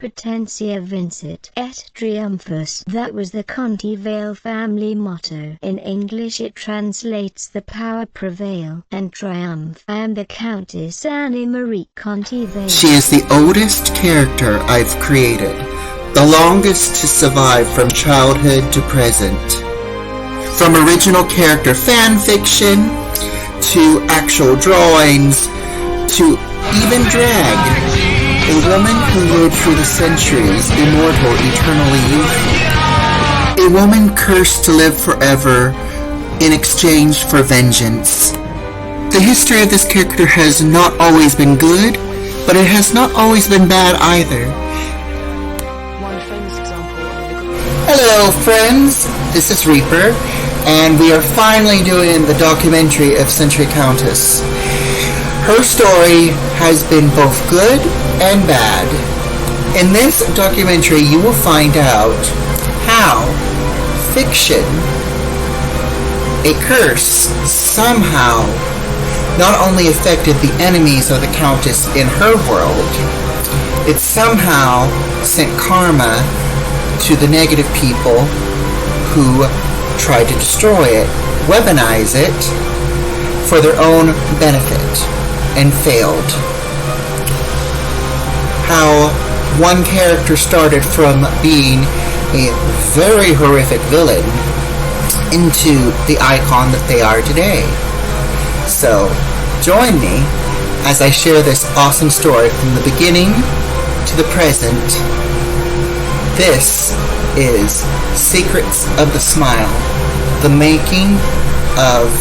Potentia vincit et triumphus. That was the Conti Vale family motto. In English it translates the power prevail and triumph. I am the Countess Annie Marie Conti Vale. She is the oldest character I've created, the longest to survive from childhood to present. From original character fan fiction, to actual drawings, to even drag. A woman who lived through the centuries, immortal, eternally youthful. A woman cursed to live forever in exchange for vengeance. The history of this character has not always been good, but it has not always been bad either. Hello friends, this is Reaper, and we are finally doing the documentary of Century Countess. Her story has been both good and bad. In this documentary, you will find out how fiction, a curse, somehow not only affected the enemies of the Countess in her world, it somehow sent karma to the negative people who tried to destroy it, weaponize it for their own benefit, and failed. How one character started from being a very horrific villain into the icon that they are today. So, join me as I share this awesome story from the beginning to the present. This is Secrets of the Smile, the making of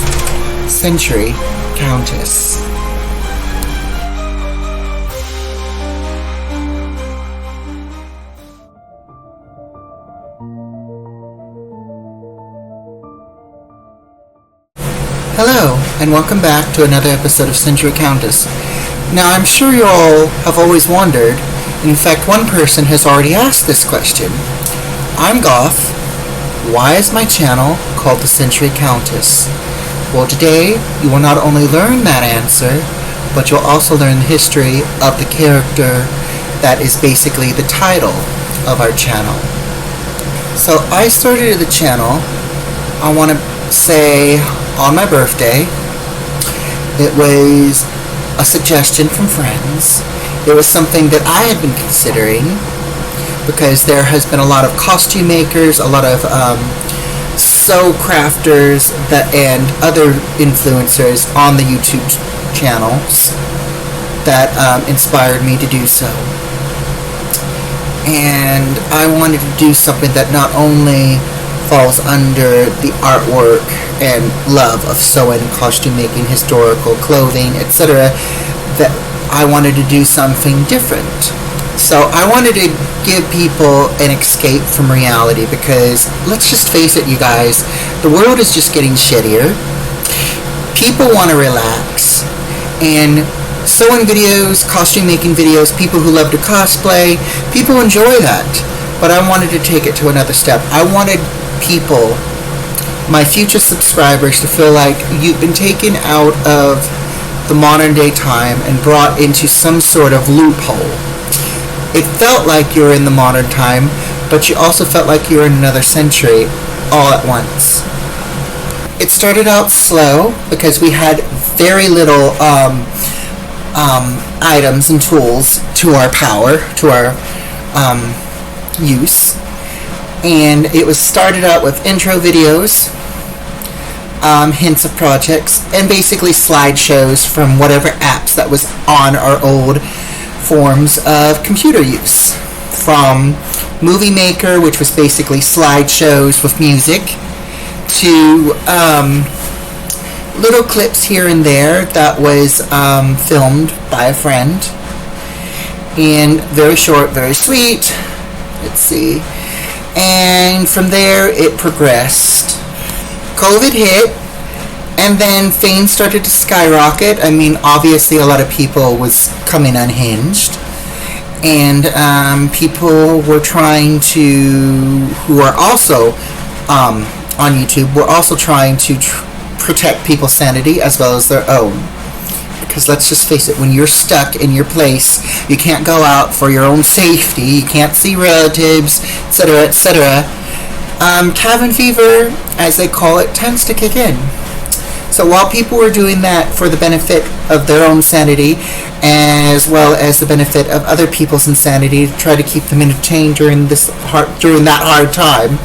Century Countess. Hello, and welcome back to another episode of Century Countess. Now, I'm sure you all have always wondered, in fact, one person has already asked this question. I'm Goth. Why is my channel called the Century Countess? Well, today, you will not only learn that answer, but you'll also learn the history of the character that is basically the title of our channel. So, I started the channel, I want to say, on my birthday. It was a suggestion from friends. It was something that I had been considering because there has been a lot of costume makers, a lot of sew crafters and other influencers on the YouTube channels that inspired me to do so. And I wanted to do something that not only falls under the artwork and love of sewing, costume making, historical clothing, etc., that I wanted to do something different. So I wanted to give people an escape from reality because, let's just face it, you guys, the world is just getting shittier. People want to relax, and sewing videos, costume making videos, people who love to cosplay, people enjoy that. But I wanted to take it to another step. I wanted people, my future subscribers, to feel like you've been taken out of the modern day time and brought into some sort of loophole. It felt like you were in the modern time, but you also felt like you were in another century all at once. It started out slow because we had very little items and tools to our power, to our use. And it was started out with intro videos, hints of projects, and basically slideshows from whatever apps that was on our old forms of computer use. From Movie Maker, which was basically slideshows with music, to little clips here and there that was filmed by a friend. And very short, very sweet. Let's see. And from there, it progressed. COVID hit, and then fame started to skyrocket. I mean, obviously, a lot of people was coming unhinged, and people were trying to, who are also on YouTube, were also trying to protect people's sanity as well as their own. because let's just face it, when you're stuck in your place, you can't go out for your own safety, you can't see relatives, etc., etc. Cabin fever, as they call it, tends to kick in. So while people were doing that for the benefit of their own sanity, as well as the benefit of other people's insanity, to try to keep them entertained during that hard time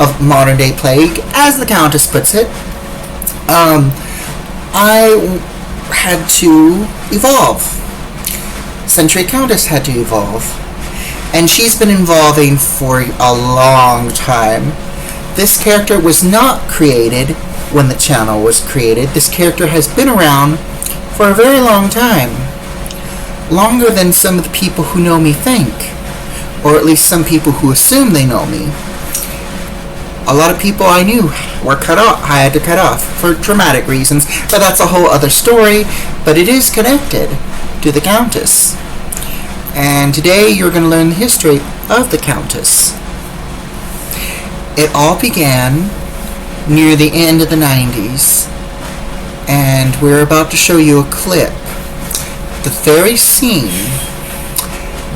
of modern day plague, as the Countess puts it, I had to evolve. Century Countess had to evolve. And she's been evolving for a long time. This character was not created when the channel was created. This character has been around for a very long time. Longer than some of the people who know me think. Or at least some people who assume they know me. A lot of people I knew were cut off. I had to cut off for dramatic reasons, but that's a whole other story. But it is connected to the Countess. And today you're going to learn the history of the Countess. It all began near the end of the 90s. And we're about to show you a clip. The very scene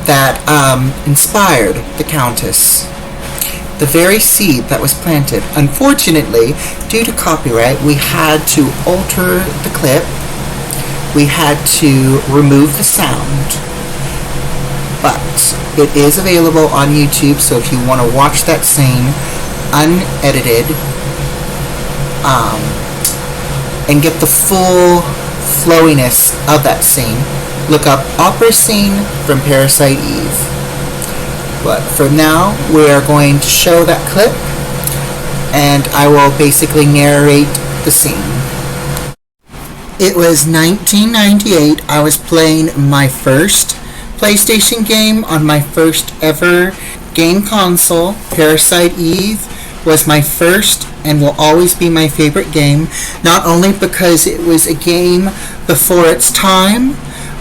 that inspired the Countess. The very seed that was planted. Unfortunately, due to copyright, we had to alter the clip. We had to remove the sound. But it is available on YouTube, so if you want to watch that scene unedited and get the full flowiness of that scene, look up Opera Scene from Parasite Eve. But for now, we are going to show that clip, and I will basically narrate the scene. It was 1998. I was playing my first PlayStation game on my first ever game console. Parasite Eve was my first and will always be my favorite game, not only because it was a game before its time,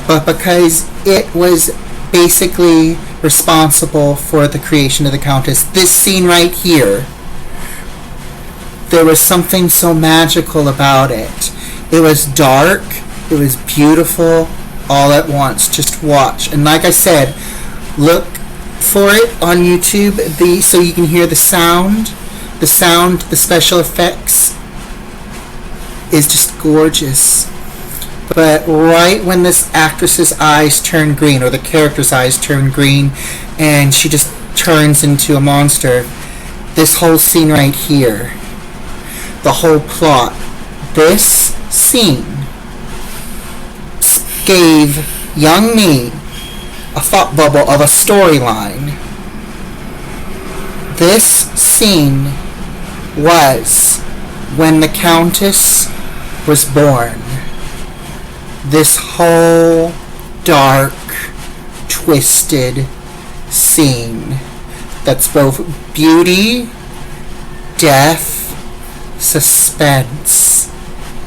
but because it was basically responsible for the creation of the Countess. This scene right here, there was something so magical about it. It was dark, it was beautiful, all at once. Just watch. And like I said, look for it on YouTube so you can hear the sound. The special effects is just gorgeous. But right when this actress's eyes turn green, or the character's eyes turn green, and she just turns into a monster, this whole scene right here, the whole plot, this scene gave young me a thought bubble of a storyline. This scene was when the Countess was born. This whole dark, twisted scene that's both beauty, death, suspense,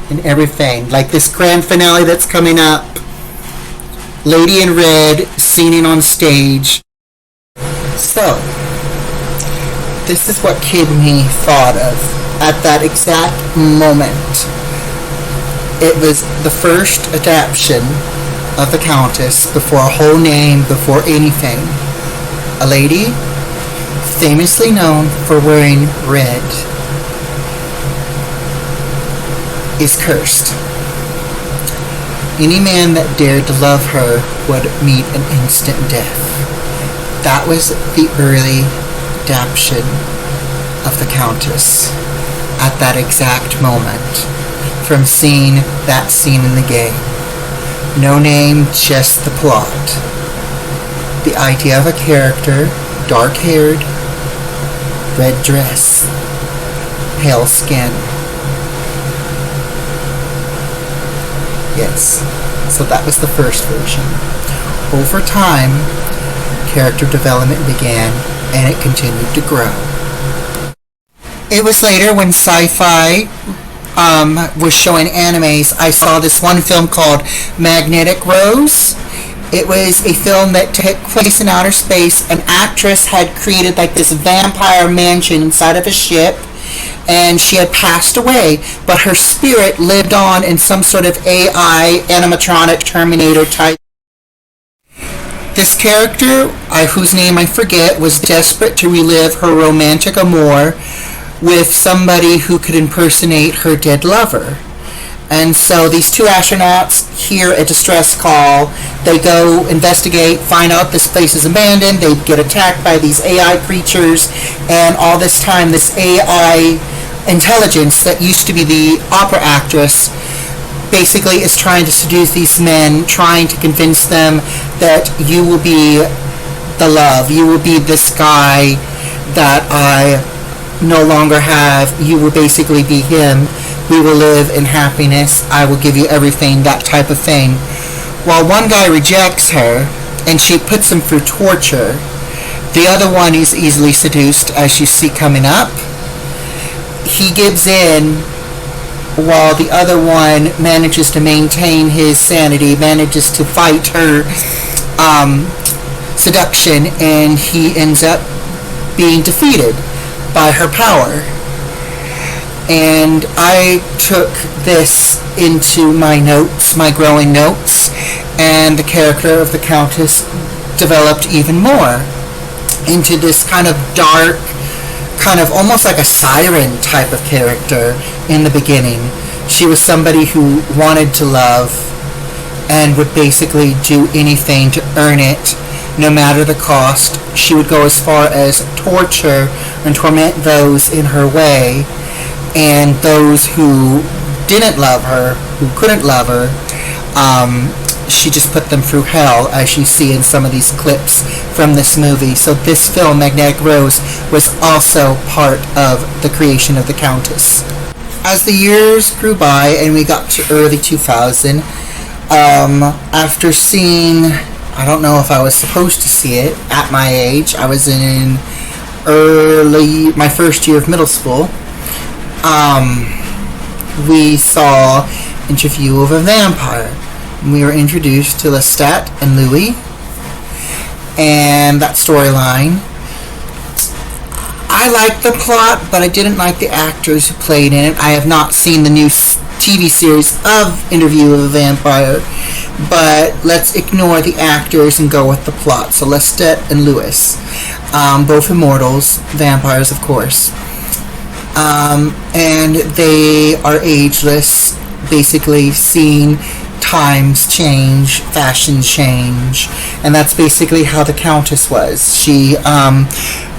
and everything. Like this grand finale that's coming up. Lady in Red singing on stage. So, this is what Kid Me thought of at that exact moment. It was the first adaptation of the Countess, before a whole name, before anything. A lady famously known for wearing red is cursed. Any man that dared to love her would meet an instant death. That was the early adaptation of the Countess at that exact moment, from seeing that scene in the game. No name, just the plot. The idea of a character, dark-haired, red dress, pale skin. Yes, so that was the first version. Over time, character development began, and it continued to grow. It was later when sci-fi was showing animes. I saw this one film called Magnetic Rose. It was a film that took place in outer space. An actress had created like this vampire mansion inside of a ship, and she had passed away, but her spirit lived on in some sort of AI animatronic Terminator type. This character, whose name I forget, was desperate to relive her romantic amour with somebody who could impersonate her dead lover. And so these two astronauts hear a distress call. They go investigate, find out this place is abandoned. They get attacked by these AI creatures. And all this time, this AI intelligence that used to be the opera actress basically is trying to seduce these men, trying to convince them that you will be the love. You will be this guy that I no longer have. You will basically be him. We will live in happiness. I will give you everything, that type of thing. While one guy rejects her, and she puts him through torture, the other one is easily seduced, as you see coming up. He gives in, while the other one manages to maintain his sanity, manages to fight her seduction, and he ends up being defeated by her power. And I took this into my notes, my growing notes, and the character of the Countess developed even more into this kind of dark, kind of almost like a siren type of character in the beginning. She was somebody who wanted to love and would basically do anything to earn it, no matter the cost. She would go as far as torture and torment those in her way, and those who didn't love her, who couldn't love her, she just put them through hell, as you see in some of these clips from this movie. So this film, Magnetic Rose, was also part of the creation of the Countess. As the years grew by and we got to early 2000, after seeing, I don't know if I was supposed to see it at my age, I was in my first year of middle school, we saw Interview of a Vampire. We were introduced to Lestat and Louis and that storyline. I liked the plot, but I didn't like the actors who played in it. I have not seen the new TV series of Interview of a Vampire, but let's ignore the actors and go with the plot. So Lestat and Louis, both immortals, vampires of course. And they are ageless, basically seeing times change, fashion change, and that's basically how the Countess was. She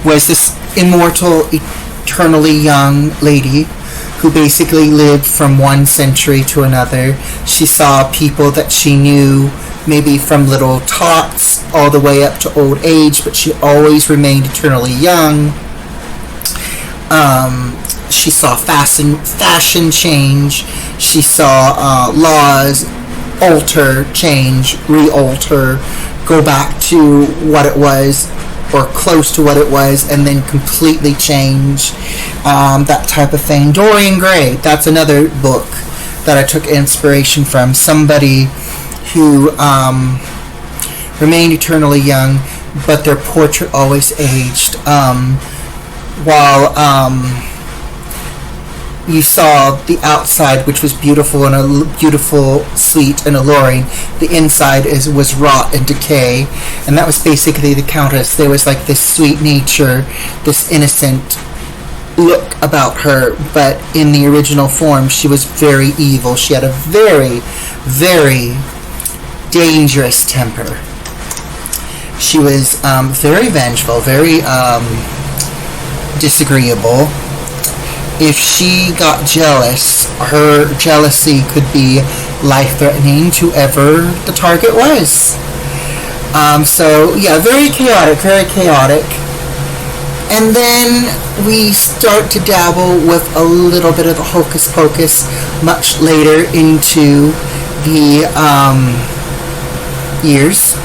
was this immortal, eternally young lady who basically lived from one century to another. She saw people that she knew maybe from little tots all the way up to old age, but she always remained eternally young. She saw fashion change. She saw laws alter, change, re-alter, go back to what it was or close to what it was, and then completely change, that type of thing. Dorian Gray, that's another book that I took inspiration from. Somebody who remained eternally young, but their portrait always aged. While you saw the outside, which was beautiful and beautiful, sweet and alluring, the inside was rot and decay, and that was basically the Countess. There was like this sweet nature, this innocent look about her, but in the original form she was very evil. She had a very, very dangerous temper. She was very vengeful, very disagreeable. If she got jealous, her jealousy could be life-threatening to whoever the target was. So, yeah, very chaotic, very chaotic. And then we start to dabble with a little bit of the hocus-pocus much later into the years.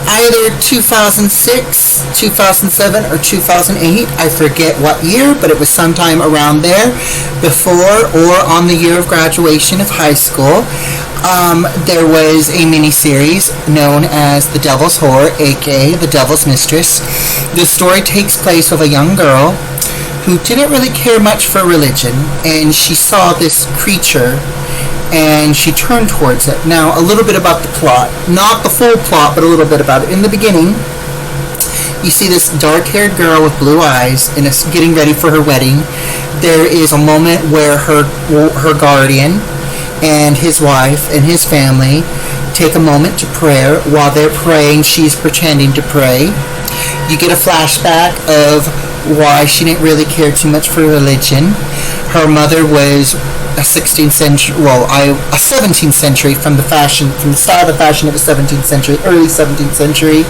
Either 2006, 2007, or 2008. I forget what year, but it was sometime around there, before or on the year of graduation of high school. There was a miniseries known as The Devil's Whore, aka The Devil's Mistress. This story takes place with a young girl who didn't really care much for religion, and she saw this creature and she turned towards it. Now, a little bit about the plot. Not the full plot, but a little bit about it. In the beginning, you see this dark-haired girl with blue eyes and is getting ready for her wedding. There is a moment where her guardian and his wife and his family take a moment to prayer. While they're praying, she's pretending to pray. You get a flashback of why she didn't really care too much for religion. Her mother was a 17th century from the start of the fashion of the 17th century, early 17th century.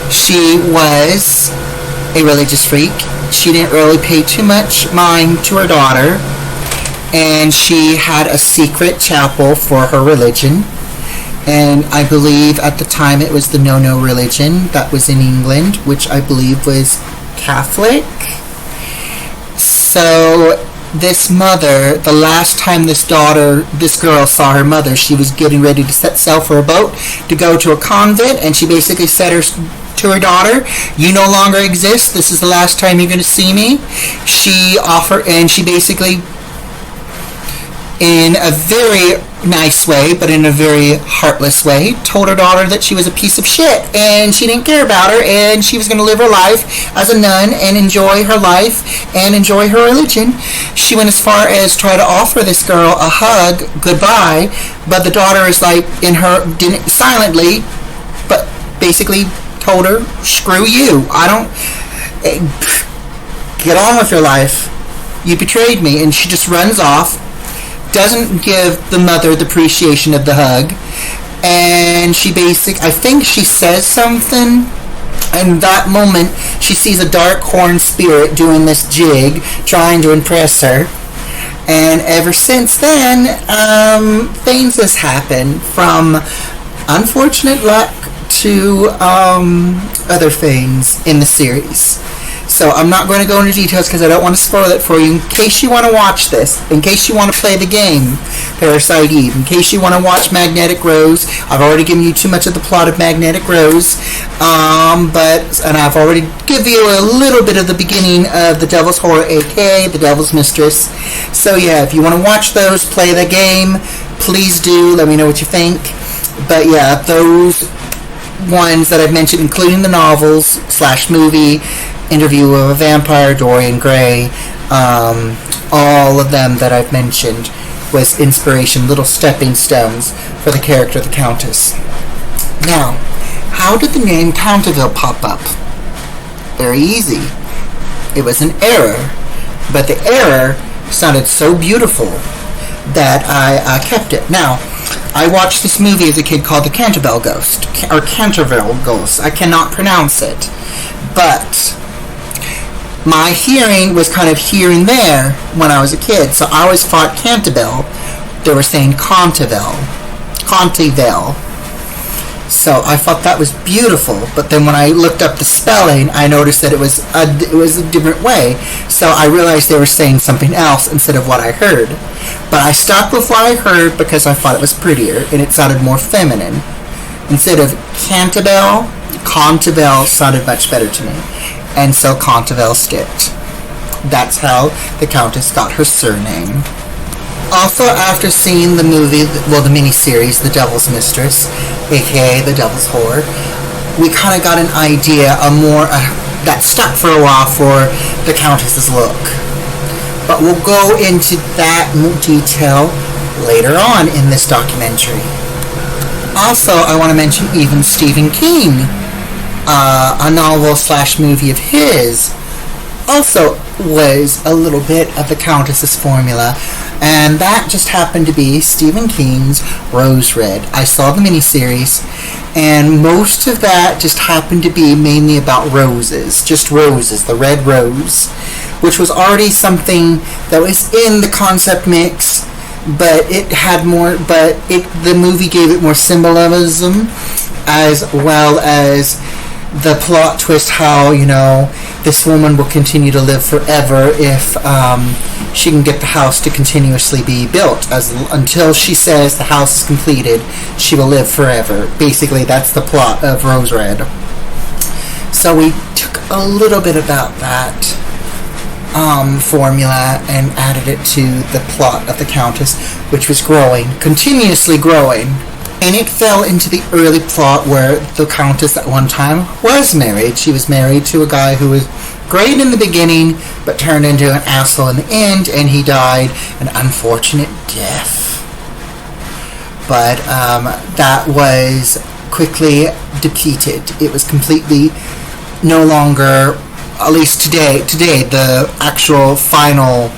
She was a religious freak. She didn't really pay too much mind to her daughter, and she had a secret chapel for her religion. And I believe at the time it was the no-no religion that was in England, which I believe was Catholic. So this mother, the last time this girl saw her mother, she was getting ready to set sail for a boat to go to a convent, and she basically said to her daughter, "You no longer exist. This is the last time you're going to see me." She basically, in a very nice way, but in a very heartless way, told her daughter that she was a piece of shit and she didn't care about her, and she was going to live her life as a nun and enjoy her life and enjoy her religion. She went as far as try to offer this girl a hug goodbye, but the daughter is like, didn't silently, but basically told her, "Screw you. Get on with your life. You betrayed me." And she just runs off, doesn't give the mother the appreciation of the hug, and I think she says something, and that moment she sees a dark horned spirit doing this jig, trying to impress her. And ever since then, things has happened, from unfortunate luck to other things in the series. So I'm not going to go into details because I don't want to spoil it for you. In case you want to watch this, in case you want to play the game, Parasite Eve, in case you want to watch Magnetic Rose, I've already given you too much of the plot of Magnetic Rose, and I've already given you a little bit of the beginning of The Devil's Horror, aka The Devil's Mistress. So yeah, if you want to watch those, play the game, please do. Let me know what you think. But yeah, those ones that I've mentioned, including the novels / movie, Interview with a Vampire, Dorian Gray, all of them that I've mentioned was inspiration, little stepping stones for the character of the Countess. Now, how did the name Counterville pop up? Very easy. It was an error, but the error sounded so beautiful that I kept it. Now, I watched this movie as a kid called The Canterville Ghost, or Canterville Ghost. I cannot pronounce it, but my hearing was kind of here and there when I was a kid, so I always thought Canterville, they were saying Conteville. So I thought that was beautiful, but then when I looked up the spelling, I noticed that it was a different way, so I realized they were saying something else instead of what I heard. But I stuck with what I heard because I thought it was prettier, and it sounded more feminine. Instead of Canterville, Conteville sounded much better to me. And so Conteville sticked. That's how the Countess got her surname. Also, after seeing the movie, the miniseries, The Devil's Mistress, aka The Devil's Horror, we kind of got an idea, that stuck for a while for the Countess's look. But we'll go into that in detail later on in this documentary. Also, I want to mention even Stephen King. A novel / movie of his also was a little bit of the Countess's formula, and that just happened to be Stephen King's Rose Red. I saw the miniseries, and most of that just happened to be mainly about roses, just roses, the red rose, which was already something that was in the concept mix, but it had more, the movie gave it more symbolism, as well as the plot twist, how, this woman will continue to live forever if she can get the house to continuously be built. Until she says the house is completed, she will live forever. Basically, that's the plot of Rose Red. So we took a little bit about that formula and added it to the plot of the Countess, which was growing, continuously growing. And it fell into the early plot where the Countess at one time was married. She was married to a guy who was great in the beginning, but turned into an asshole in the end, and he died an unfortunate death. But that was quickly depleted. It was completely no longer, at least today, the actual final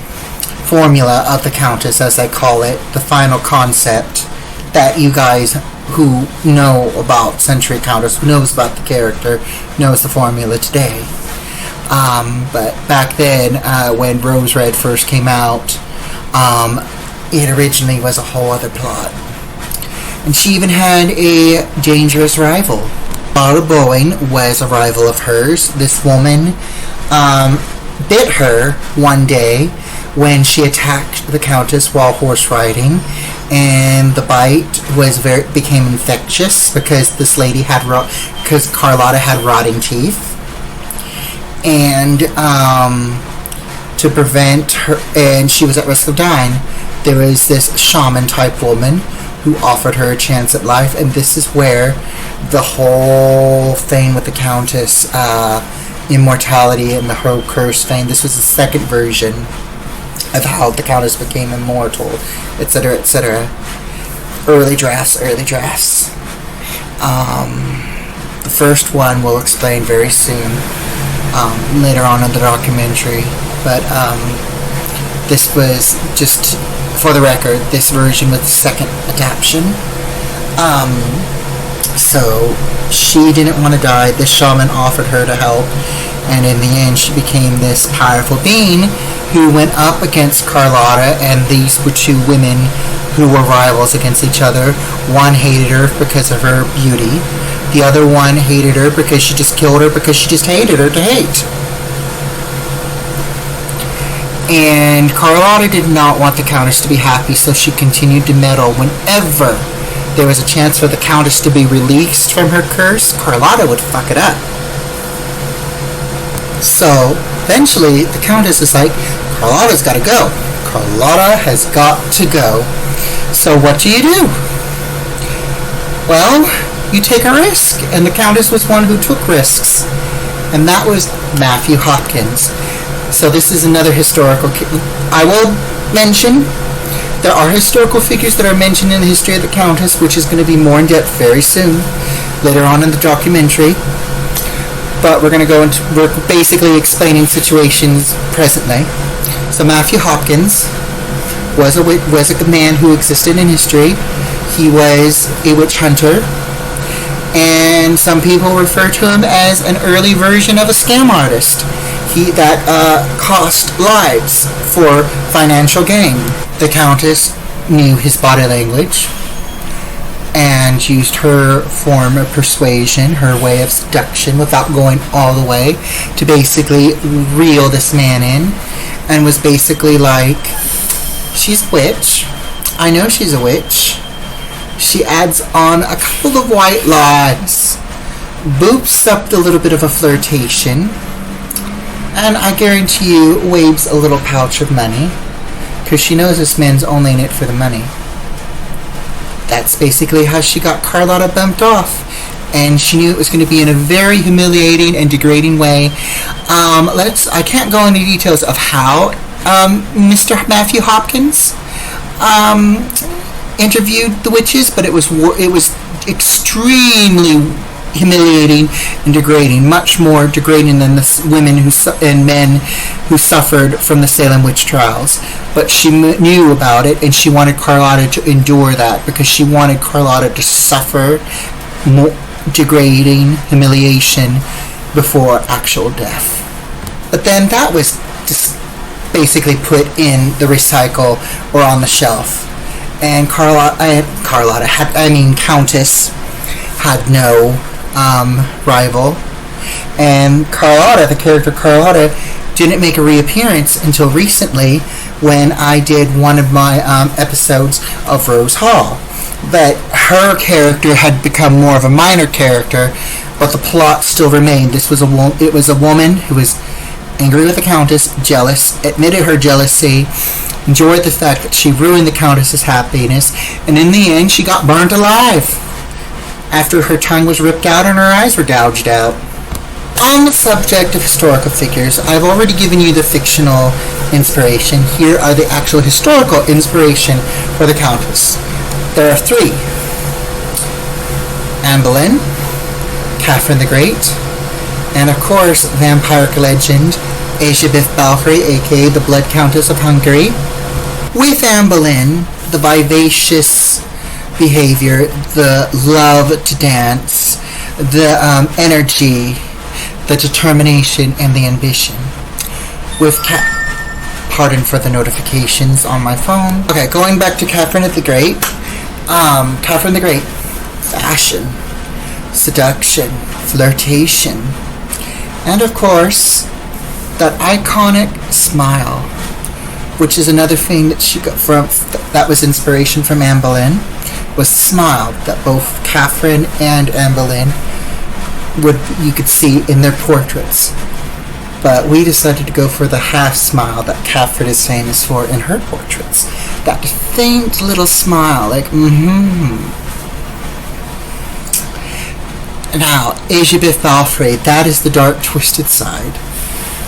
formula of the Countess, as I call it, the final concept that you guys who know about Century Countess, who knows about the character, knows the formula today. But back then, when Rose Red first came out, it originally was a whole other plot. And she even had a dangerous rival. Laura Bowen was a rival of hers. This woman bit her one day when she attacked the Countess while horse riding, and the bite became infectious because this lady because Carlotta had rotting teeth. And to prevent her, and she was at risk of dying, there was this shaman type woman who offered her a chance at life, and this is where the whole thing with the Countess, immortality and the whole curse thing, this was the second version of how the Countess became immortal, etc., etc. Early drafts. The first one we'll explain very soon, later on in the documentary, but this was just, for the record, this version was the second adaptation. So she didn't want to die. The shaman offered her to help, and in the end she became this powerful being who went up against Carlotta, and these were two women who were rivals against each other. One hated her because of her beauty. The other one hated her because she just killed her because she just hated her to hate. And Carlotta did not want the Countess to be happy, so she continued to meddle. Whenever there was a chance for the Countess to be released from her curse, Carlotta would fuck it up. So eventually the Countess is like, Carlotta's got to go. Carlotta has got to go. So what do? Well, you take a risk, and the Countess was one who took risks, and that was Matthew Hopkins. So this is another historical. I will mention there are historical figures that are mentioned in the history of the Countess, which is going to be more in depth very soon, later on in the documentary. But we're basically explaining situations presently. So Matthew Hopkins was a man who existed in history. He was a witch hunter, and some people refer to him as an early version of a scam artist. He cost lives for financial gain. The Countess knew his body language and used her form of persuasion, her way of seduction, without going all the way, to basically reel this man in, and was basically like, she's a witch. I know she's a witch. She adds on a couple of white lies, boops up a little bit of a flirtation, and I guarantee you waves a little pouch of money, because she knows this man's only in it for the money. That's basically how she got Carlotta bumped off, and she knew it was going to be in a very humiliating and degrading way. I can't go into details of how Mr. Matthew Hopkins interviewed the witches, but it was extremely humiliating and degrading, much more degrading than the women and men who suffered from the Salem witch trials. But she knew about it, and she wanted Carlotta to endure that, because she wanted Carlotta to suffer more degrading humiliation before actual death. But then that was just basically put in the recycle or on the shelf, and Countess had no rival, and Carlotta, the character Carlotta, didn't make a reappearance until recently when I did one of my episodes of Rose Hall. But her character had become more of a minor character, but the plot still remained. It was a woman who was angry with the Countess, jealous, admitted her jealousy, enjoyed the fact that she ruined the Countess's happiness, and in the end she got burnt alive after her tongue was ripped out and her eyes were gouged out. On the subject of historical figures, I've already given you the fictional inspiration. Here are the actual historical inspiration for the Countess. There are 3. Anne Boleyn, Catherine the Great, and of course, vampiric legend, Elizabeth Balfrey, aka the Blood Countess of Hungary. With Anne Boleyn, the vivacious behavior, the love to dance, the energy, the determination, and the ambition. With pardon for the notifications on my phone. Okay, going back to Catherine the Great. Catherine the Great, fashion, seduction, flirtation, and of course, that iconic smile, which is another thing that she got from, that was inspiration from Anne Boleyn, was smile that both Catherine and Anne Boleyn you could see in their portraits. But we decided to go for the half smile that Catherine is famous for in her portraits. That faint little smile, like, Now, Elizabeth Balfrey, that is the dark, twisted side.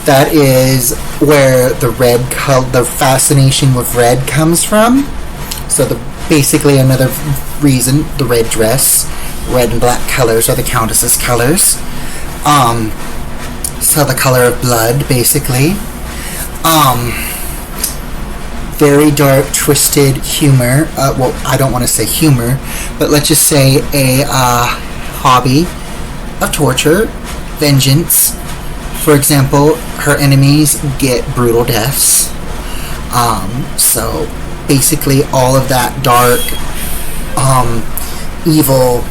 That is where the fascination with red comes from. So basically another reason, the red dress. Red and black colors are the Countess's colors. So the color of blood, basically. Very dark, twisted humor. Well, I don't want to say humor, but let's just say a hobby of torture, vengeance. For example, her enemies get brutal deaths. So basically all of that dark, evil,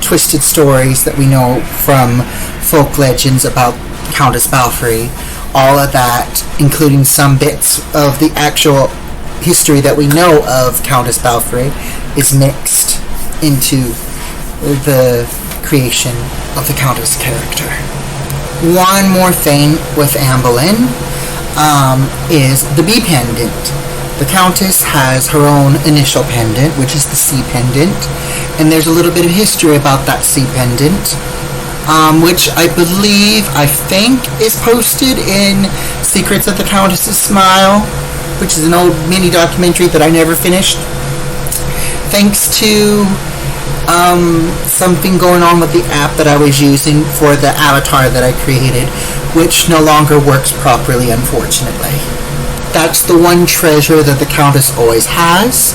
twisted stories that we know from folk legends about Countess Balfrey, all of that, including some bits of the actual history that we know of Countess Balfrey, is mixed into the creation of the Countess character. One more thing with Anne Boleyn is the B pendant. The Countess has her own initial pendant, which is the C pendant, and there's a little bit of history about that C pendant, which I think is posted in Secrets of the Countess's Smile, which is an old mini documentary that I never finished, thanks to something going on with the app that I was using for the avatar that I created, which no longer works properly, unfortunately. That's the one treasure that the Countess always has.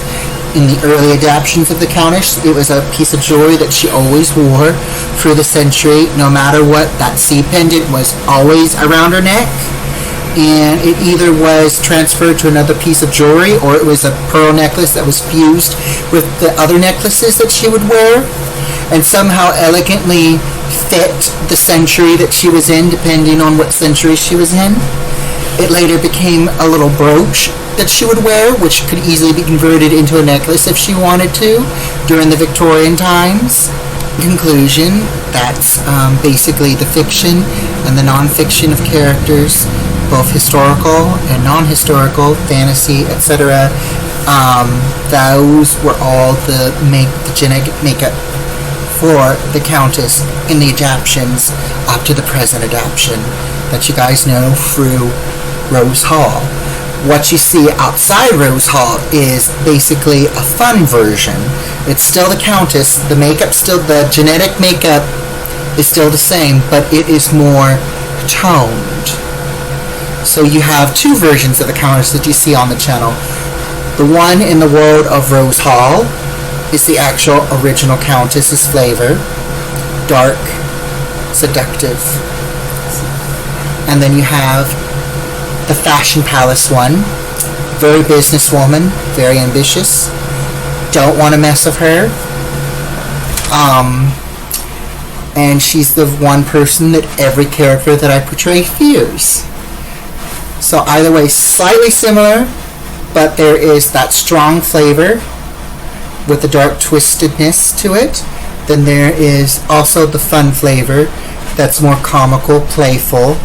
In the early adaptations of the Countess, it was a piece of jewelry that she always wore through the century. No matter what, that C pendant was always around her neck. And it either was transferred to another piece of jewelry, or it was a pearl necklace that was fused with the other necklaces that she would wear, and somehow elegantly fit the century that she was in, depending on what century she was in. It later became a little brooch that she would wear, which could easily be converted into a necklace if she wanted to during the Victorian times. In conclusion, that's basically the fiction and the non-fiction of characters, both historical and non-historical, fantasy, etc. Those were all the genetic makeup for the Countess in the adaptations up to the present adaptation that you guys know through Rose Hall. What you see outside Rose Hall is basically a fun version. It's still the Countess, the genetic makeup is still the same, but it is more toned. So you have 2 versions of the Countess that you see on the channel. The one in the world of Rose Hall is the actual original Countess's flavor, dark, seductive. And then you have the Fashion Palace one, very businesswoman, very ambitious, don't want to mess with her, and she's the one person that every character that I portray fears. So either way, slightly similar, but there is that strong flavor with the dark twistedness to it. Then there is also the fun flavor that's more comical, playful,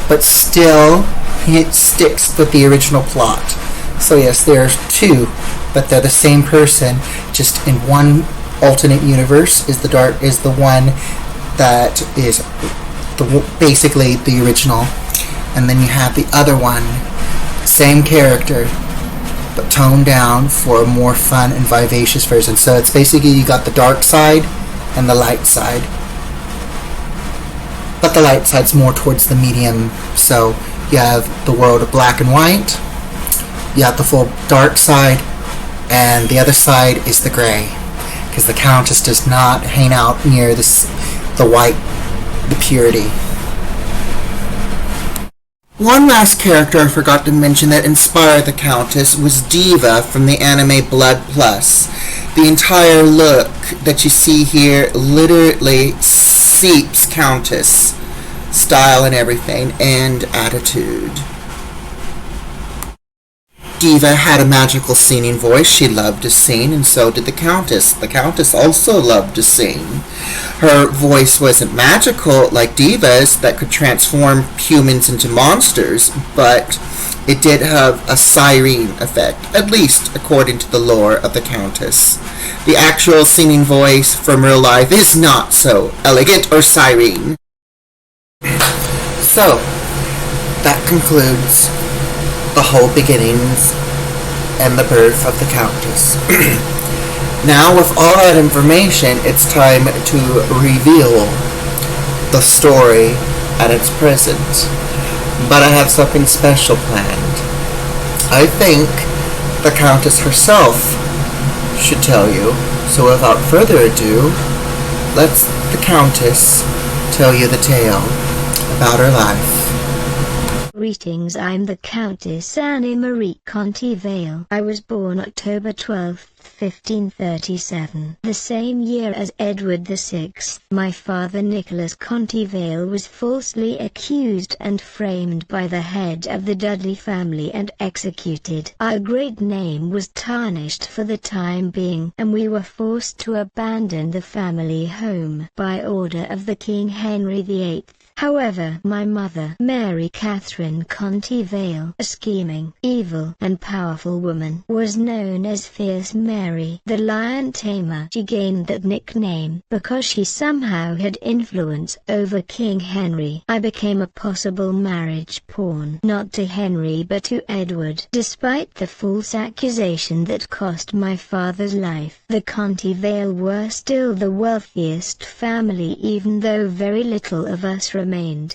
but still it sticks with the original plot. So yes, there are two, but they're the same person, just in one alternate universe is the one that is basically the original, and then you have the other one, same character, but toned down for a more fun and vivacious version. So it's basically you got the dark side and the light side, but the light side's more towards the medium. So you have the world of black and white, you have the full dark side, and the other side is the gray, because the Countess does not hang out near the white, the purity. One last character I forgot to mention that inspired the Countess was Diva from the anime Blood Plus. The entire look that you see here literally seeps Countess style and everything, and attitude. Diva had a magical singing voice. She loved to sing, and so did the Countess. The Countess also loved to sing. Her voice wasn't magical like Diva's that could transform humans into monsters, but it did have a siren effect, at least according to the lore of the Countess. The actual singing voice from real life is not so elegant or siren. So, that concludes the whole beginnings and the birth of the Countess. Now, with all that information, it's time to reveal the story at its present. But I have something special planned. I think the Countess herself should tell you. So without further ado, let's the Countess tell you the tale about her life. Greetings, I'm the Countess Annie Marie Conti Vale. I was born October 12, 1537, the same year as Edward VI. My father Nicholas Conti Vale was falsely accused and framed by the head of the Dudley family and executed. Our great name was tarnished for the time being, and we were forced to abandon the family home by order of the King Henry VIII. However, my mother, Mary Catherine Conti Vale, a scheming, evil, and powerful woman, was known as Fierce Mary, the Lion Tamer. She gained that nickname because she somehow had influence over King Henry. I became a possible marriage pawn, not to Henry but to Edward. Despite the false accusation that cost my father's life, the Conti Vale were still the wealthiest family, even though very little of us remained.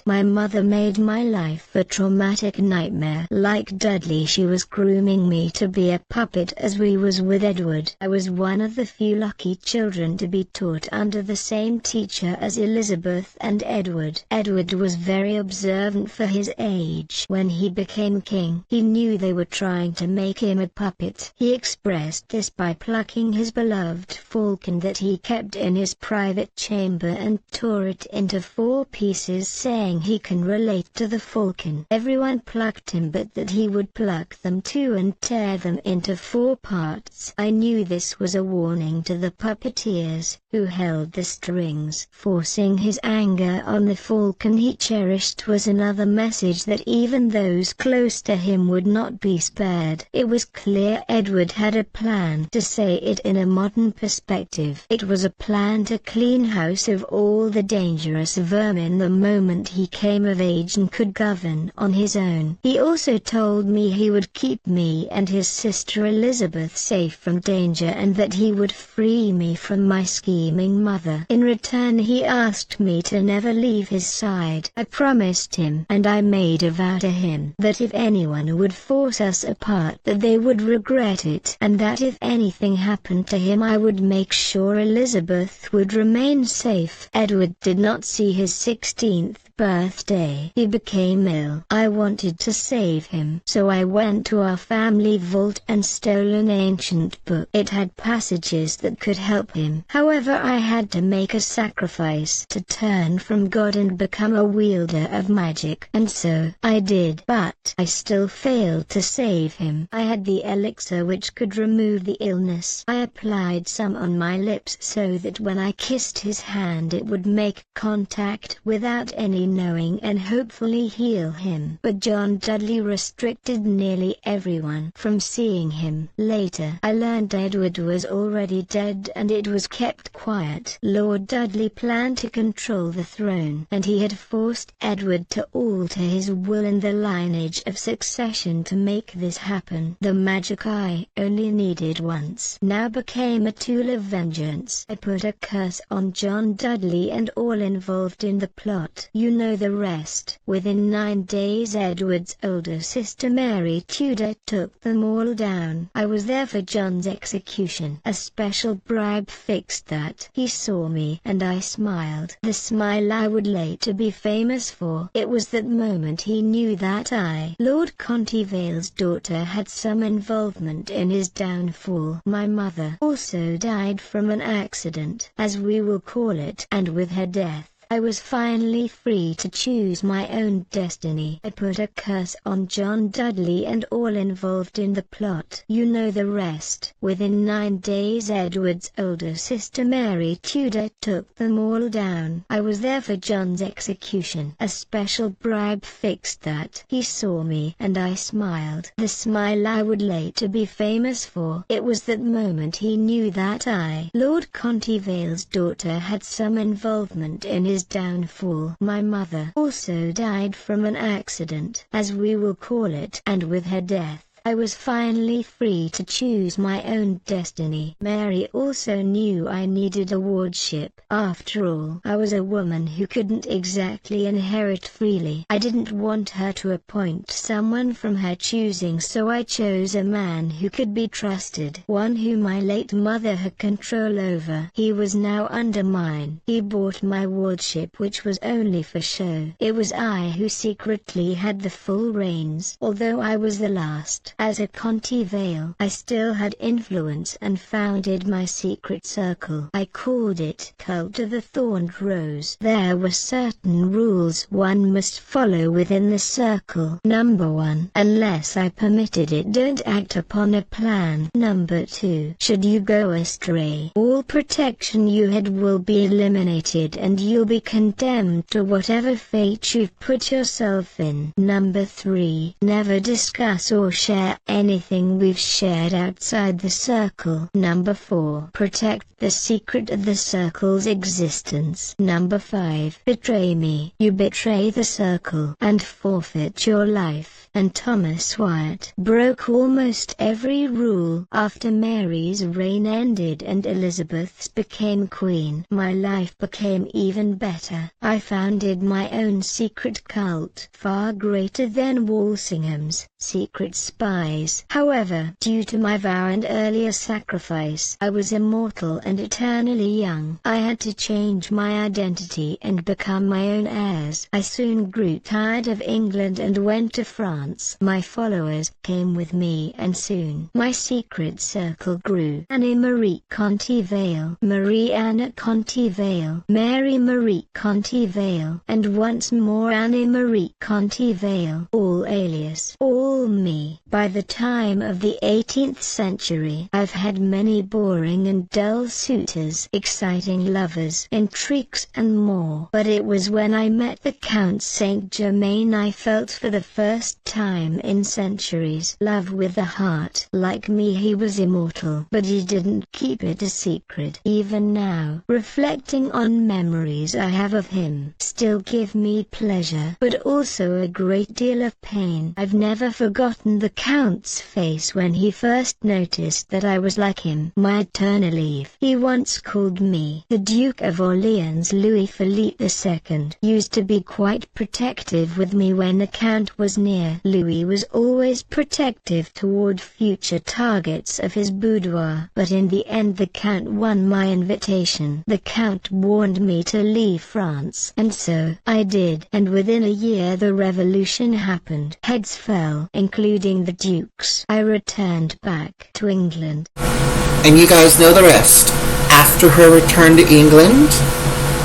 My mother made my life a traumatic nightmare. Like Dudley, she was grooming me to be a puppet as we was with Edward. I was one of the few lucky children to be taught under the same teacher as Elizabeth and Edward. Edward was very observant for his age. When he became king, he knew they were trying to make him a puppet. He expressed this by plucking his beloved falcon that he kept in his private chamber and tore it into 4 pieces, saying he can relate to the falcon. Everyone plucked him, but that he would pluck them too and tear them into 4 parts. I knew this was a warning to the puppeteers, who held the strings. Forcing his anger on the falcon he cherished was another message that even those close to him would not be spared. It was clear Edward had a plan. To say it in a modern perspective, it was a plan to clean house of all the dangerous vermin the moment he came of age and could govern on his own. He also told me he would keep me and his sister Elizabeth safe from danger, and that he would free me from my scheming mother. In return, he asked me to never leave his side. I promised him, and I made a vow to him, that if anyone would force us apart, that they would regret it, and that if anything happened to him I would make sure Elizabeth would remain safe. Edward did not see his 16th birthday. He became ill. I wanted to save him, so I went to our family vault and stole an ancient book. It had passages that could help him. However, However, I had to make a sacrifice to turn from God and become a wielder of magic, and so I did. But I still failed to save him. I had the elixir which could remove the illness. I applied some on my lips so that when I kissed his hand it would make contact without any knowing and hopefully heal him. But John Dudley restricted nearly everyone from seeing him. Later I learned Edward was already dead and it was kept quiet. Lord Dudley planned to control the throne, and he had forced Edward to alter his will in the lineage of succession to make this happen. The magic I only needed once now became a tool of vengeance. I put a curse on John Dudley and all involved in the plot. You know the rest. Within 9 days Edward's older sister Mary Tudor took them all down. I was there for John's execution. A special bribe fixed that. He saw me and I smiled. The smile I would later be famous for. It was that moment he knew that I, Lord Contivale's daughter, had some involvement in his downfall. My mother also died from an accident, as we will call it, and with her death I was finally free to choose my own destiny. I put a curse on John Dudley and all involved in the plot. You know the rest. Within 9 days Edward's older sister Mary Tudor took them all down. I was there for John's execution. A special bribe fixed that. He saw me and I smiled. The smile I would later be famous for. It was that moment he knew that I, Lord Contivale's daughter, had some involvement in his downfall. My mother also died from an accident, as we will call it, and with her death I was finally free to choose my own destiny. Mary also knew I needed a wardship. After all, I was a woman who couldn't exactly inherit freely. I didn't want her to appoint someone from her choosing, so I chose a man who could be trusted, one who my late mother had control over. He was now under mine. He bought my wardship, which was only for show. It was I who secretly had the full reins, although I was the last. As a Contivale, I still had influence and founded my secret circle. I called it Cult of the Thorned Rose. There were certain rules one must follow within the circle. Number 1. Unless I permitted it, don't act upon a plan. Number 2. Should you go astray, all protection you had will be eliminated and you'll be condemned to whatever fate you've put yourself in. Number 3. Never discuss or share anything we've shared outside the circle. Number 4. Protect the secret of the circle's existence. Number 5. Betray me. You betray the circle and forfeit your life. And Thomas Wyatt broke almost every rule. After Mary's reign ended and Elizabeth's became queen, my life became even better. I founded my own secret cult, far greater than Walsingham's secret spies. However, due to my vow and earlier sacrifice, I was immortal and eternally young. I had to change my identity and become my own heirs. I soon grew tired of England and went to France. My followers came with me and soon my secret circle grew. Annie Marie Contivale, Marie Anna Contivale, Mary Marie Contivale, and once more Annie Marie Contivale, all alias, all me. By the time of the 18th century, I've had many boring and dull suitors, exciting lovers, intrigues and more. But it was when I met the Count Saint-Germain I felt for the first time in centuries love with the heart. Like me, he was immortal, but he didn't keep it a secret. Even now, reflecting on memories I have of him still give me pleasure, but also a great deal of pain. I've never forgotten the Count's face when he first noticed that I was like him. My eternal Eve. He once called me the Duke of Orleans. Louis Philippe II used to be quite protective with me when the Count was near. Louis was always protective toward future targets of his boudoir, but in the end the Count won my invitation. The Count warned me to leave France, and so I did, and within a year the revolution happened. Heads fell, including the Duke's. I returned back to England. And you guys know the rest. After her return to England,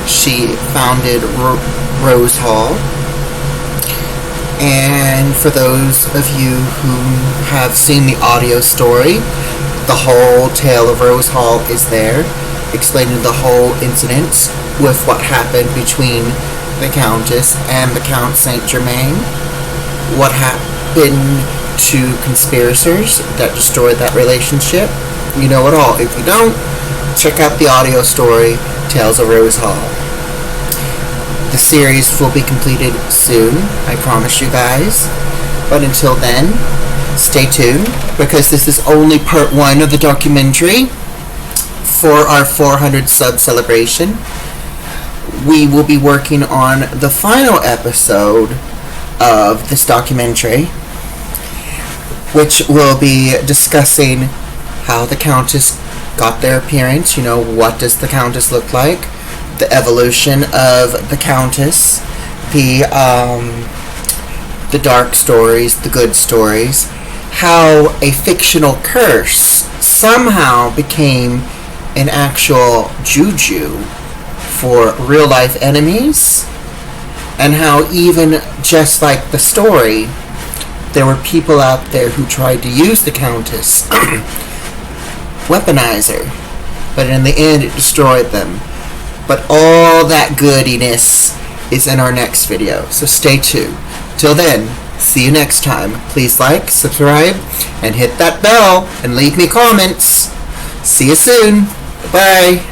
she founded Rose Hall. And for those of you who have seen the audio story, the whole tale of Rose Hall is there, explaining the whole incident with what happened between the Countess and the Count Saint Germain, what happened to conspirators that destroyed that relationship. You know it all. If you don't, check out the audio story, Tales of Rose Hall. The series will be completed soon, I promise you guys. But until then, stay tuned, because this is only part 1 of the documentary for our 400 sub celebration. We will be working on the final episode of this documentary, which will be discussing how the Countess got their appearance. You know, what does the Countess look like? The evolution of the Countess, the dark stories, the good stories, how a fictional curse somehow became an actual juju for real life enemies, and how even just like the story, there were people out there who tried to use the Countess, weaponize her, but in the end it destroyed them. But all that goodiness is in our next video, so stay tuned. Till then, see you next time. Please like, subscribe, and hit that bell, and leave me comments. See you soon. Bye.